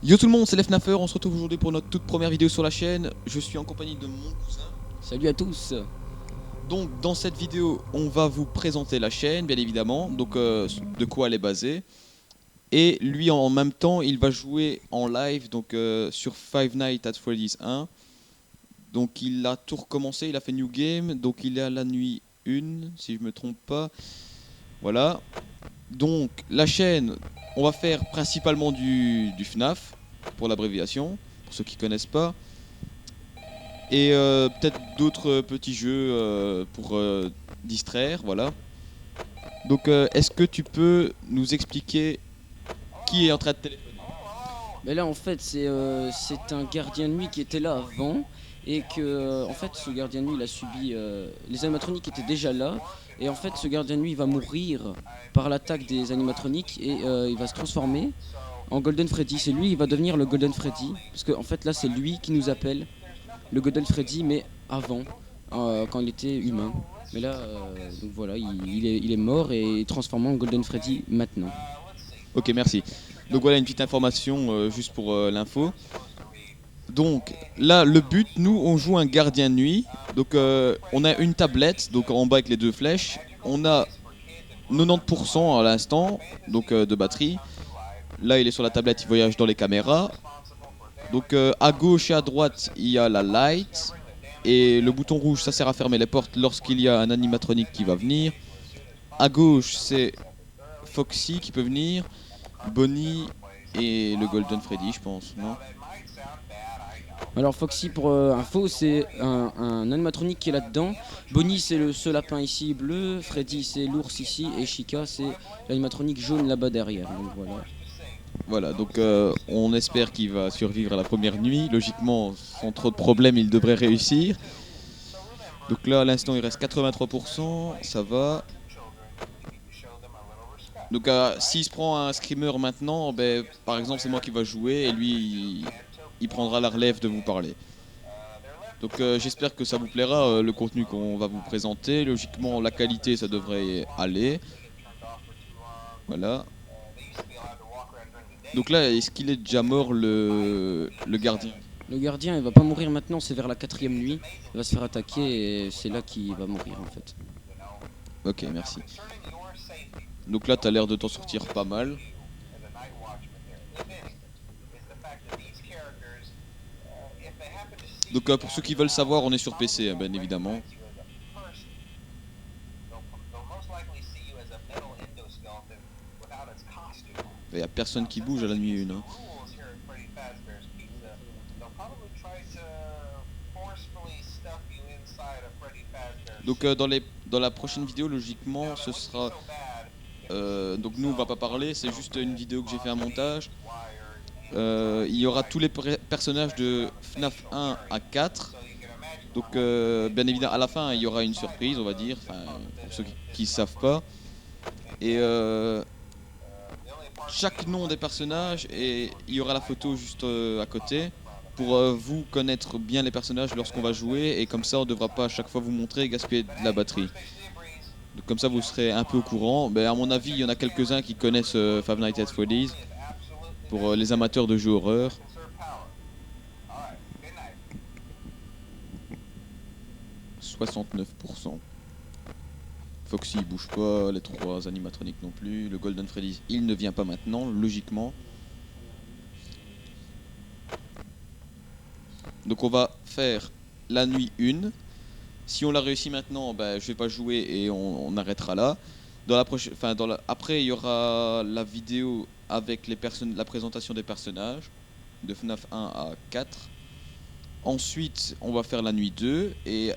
Yo tout le monde, c'est Lefnaffer, on se retrouve aujourd'hui pour notre toute première vidéo sur la chaîne. Je suis en compagnie de mon cousin. Salut à tous. Donc dans cette vidéo, on va vous présenter la chaîne, bien évidemment, donc de quoi elle est basée. Et lui en même temps, il va jouer en live donc sur Five Nights at Freddy's 1. Donc il a tout recommencé, il a fait New Game, donc il est à la nuit 1, si je me trompe pas. Voilà. Donc la chaîne, on va faire principalement du FNAF, pour l'abréviation, pour ceux qui connaissent pas. Et peut-être d'autres petits jeux pour distraire, voilà. Donc est-ce que tu peux nous expliquer qui est en train de téléphoner? Mais là en fait c'est un gardien de nuit qui était là avant et que en fait ce gardien de nuit il a subi les animatroniques étaient déjà là et en fait ce gardien de nuit va mourir par l'attaque des animatroniques et il va se transformer en Golden Freddy. C'est lui, il va devenir le Golden Freddy parce que en fait là c'est lui qui nous appelle le Golden Freddy mais avant quand il était humain. Mais là donc voilà il est mort et transformé en Golden Freddy maintenant. Ok, merci. Donc voilà une petite information juste pour l'info. Donc là, le but, nous, on joue un gardien de nuit. Donc on a une tablette, donc en bas avec les deux flèches. On a 90% à l'instant, donc de batterie. Là, il est sur la tablette, il voyage dans les caméras. Donc à gauche et à droite, il y a la light. Et le bouton rouge, ça sert à fermer les portes lorsqu'il y a un animatronique qui va venir. À gauche, c'est Foxy qui peut venir. Bonnie et le Golden Freddy, je pense, non? Alors Foxy pour info c'est un animatronique qui est là-dedans. Bonnie c'est ce lapin ici bleu, Freddy c'est l'ours ici et Chica c'est l'animatronique jaune là-bas derrière. Donc voilà. Voilà, donc on espère qu'il va survivre à la première nuit. Logiquement, sans trop de problèmes, il devrait réussir. Donc là, à l'instant, il reste 83%, ça va. Donc s'il se prend un screamer maintenant, ben, par exemple, c'est moi qui va jouer et lui, il prendra la relève de vous parler. Donc j'espère que ça vous plaira, le contenu qu'on va vous présenter. Logiquement, la qualité, ça devrait aller. Voilà. Donc là, est-ce qu'il est déjà mort, le gardien? Le gardien il va pas mourir maintenant, c'est vers la 4e nuit. Il va se faire attaquer et c'est là qu'il va mourir en fait. Ok, merci. Donc là, t'as l'air de t'en sortir pas mal. Donc pour ceux qui veulent savoir, on est sur PC, bien évidemment. Il n'y a personne qui bouge à la nuit 1. Hein. Donc dans la prochaine vidéo, logiquement, ce sera... donc nous, on va pas parler, c'est juste une vidéo que j'ai fait un montage. Il y aura tous les personnages de FNAF 1 à 4. Donc bien évidemment, à la fin, il y aura une surprise, on va dire, pour ceux qui ne savent pas. Et chaque nom des personnages, et il y aura la photo juste à côté pour vous connaître bien les personnages lorsqu'on va jouer, et comme ça on ne devra pas à chaque fois vous montrer et gaspiller de la batterie. Donc comme ça vous serez un peu au courant. Mais à mon avis, il y en a quelques-uns qui connaissent Five Nights at Freddy's pour les amateurs de jeux horreur. « 69%. Foxy il bouge pas, les trois animatroniques non plus, le Golden Freddy il ne vient pas maintenant, logiquement. Donc on va faire la nuit 1. Si on l'a réussi maintenant, ben, je vais pas jouer et on arrêtera là. Après, il y aura la vidéo avec la présentation des personnages de FNAF 1 à 4. Ensuite, on va faire la nuit 2 et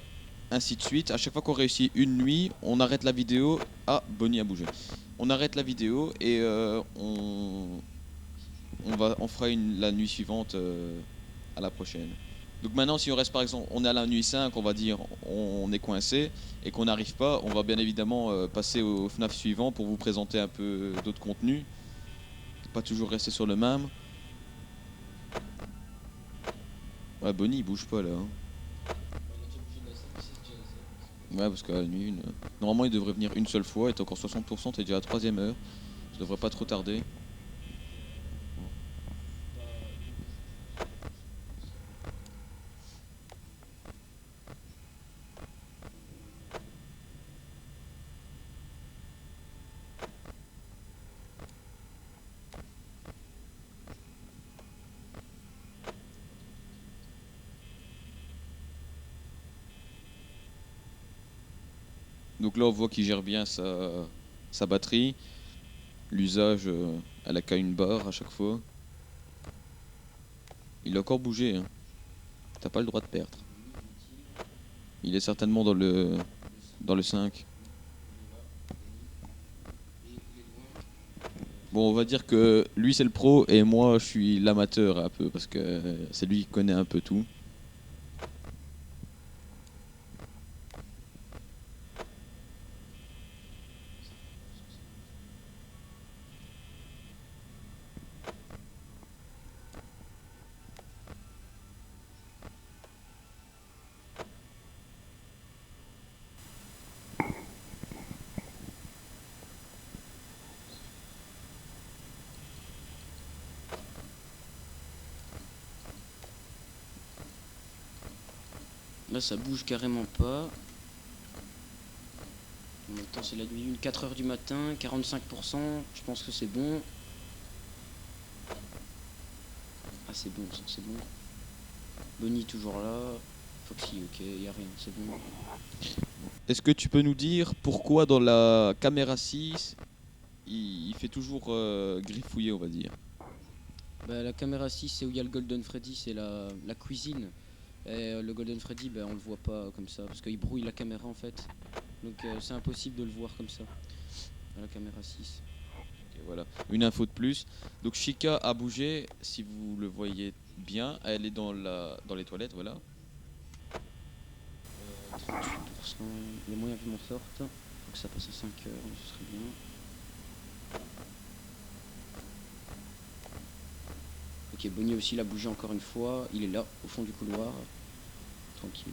ainsi de suite. À chaque fois qu'on réussit une nuit, on arrête la vidéo. Ah, Bonnie a bougé. On arrête la vidéo et on fera la nuit suivante à la prochaine. Donc maintenant, si on reste par exemple, on est à la nuit 5, on va dire, on est coincé et qu'on n'arrive pas, on va bien évidemment passer au FNAF suivant pour vous présenter un peu d'autres contenus. Pas toujours rester sur le même. Ouais, Bonnie il bouge pas là. Hein. Ouais, parce qu'à la nuit 1, normalement il devrait venir une seule fois, et t'es encore 60%, t'es déjà à la 3ème heure. Ça devrait pas trop tarder. Donc là, on voit qu'il gère bien sa batterie. L'usage, elle a qu'à une barre à chaque fois. Il a encore bougé, hein. T'as pas le droit de perdre. Il est certainement dans le 5. Bon, on va dire que lui c'est le pro et moi je suis l'amateur un peu parce que c'est lui qui connaît un peu tout. Là, ça bouge carrément pas. En même temps, c'est la nuit 1, 4 heures du matin, 45%. Je pense que c'est bon. Ah, c'est bon, ça, c'est bon. Bonnie toujours là. Foxy, ok, y a rien, c'est bon. Est-ce que tu peux nous dire pourquoi dans la caméra 6 il fait toujours griffouiller, on va dire? Bah, la caméra 6, c'est où il y a le Golden Freddy, c'est la cuisine. Et le Golden Freddy, bah, on le voit pas comme ça, parce qu'il brouille la caméra en fait. Donc c'est impossible de le voir comme ça, à la caméra 6. Ok, voilà, une info de plus. Donc Chica a bougé, si vous le voyez bien, elle est dans les toilettes, voilà. 38%, les moyens qui m'en sortent. Faut que ça passe à 5 heures, ce serait bien. Ok, Bonnie aussi l'a bougé encore une fois. Il est là, au fond du couloir. Tranquille.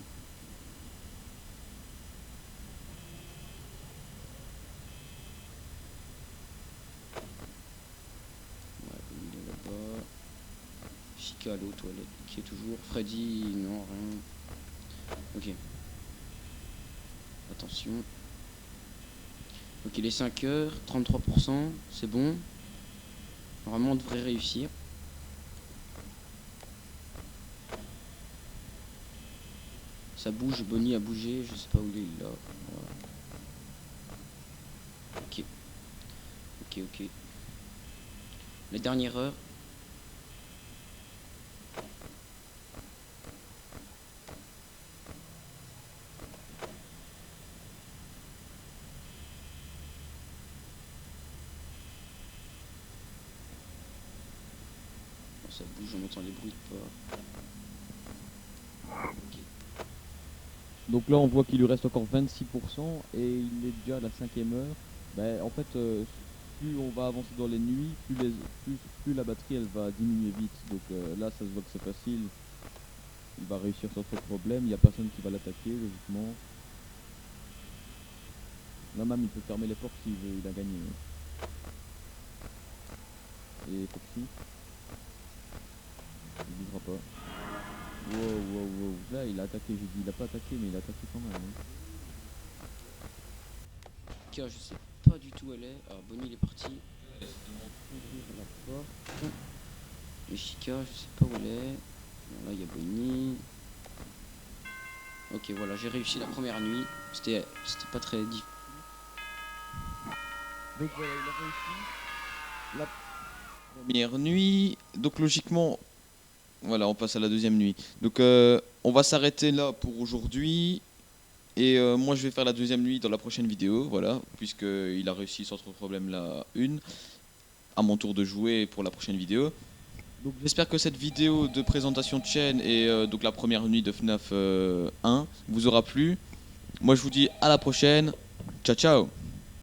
Ouais, Bonnie il est là-bas. Chica à l'eau, toilette, qui est toujours. Freddy, non, rien. Ok. Attention. Ok, les 5 heures, 33%, c'est bon. Normalement, on devrait réussir. Ça bouge, Bonnie a bougé, je sais pas où il est là. Voilà. Ok. Ok, ok. La dernière heure. Bon, ça bouge, on entend les bruits de pas. Ok. Donc là, on voit qu'il lui reste encore 26% et il est déjà à la 5e heure. Ben, en fait, plus on va avancer dans les nuits, plus la batterie elle va diminuer vite. Donc là, ça se voit que c'est facile. Il va réussir sans trop de problème. Il n'y a personne qui va l'attaquer, logiquement. Là même, il peut fermer les portes s'il veut, il a gagné. Et Foxy, il ne bougera pas. Wow. Là, il a attaqué, j'ai dit, il a pas attaqué, mais il a attaqué quand même. Hein. Chica, je sais pas du tout où elle est. Alors, Bonnie, il est parti. Ouvrir la porte. Et Chica, je sais pas où elle est. Bon, là, il y a Bonnie. Ok, voilà, j'ai réussi la première nuit. C'était pas très difficile. Donc voilà, il a réussi. La Première nuit, donc logiquement, voilà, on passe à la deuxième nuit. Donc on va s'arrêter là pour aujourd'hui. Et moi je vais faire la deuxième nuit dans la prochaine vidéo, voilà, puisqu'il a réussi sans trop de problème la une. À mon tour de jouer pour la prochaine vidéo. Donc j'espère que cette vidéo de présentation de chaîne et donc la première nuit de FNAF 1 vous aura plu. Moi je vous dis à la prochaine. Ciao ciao.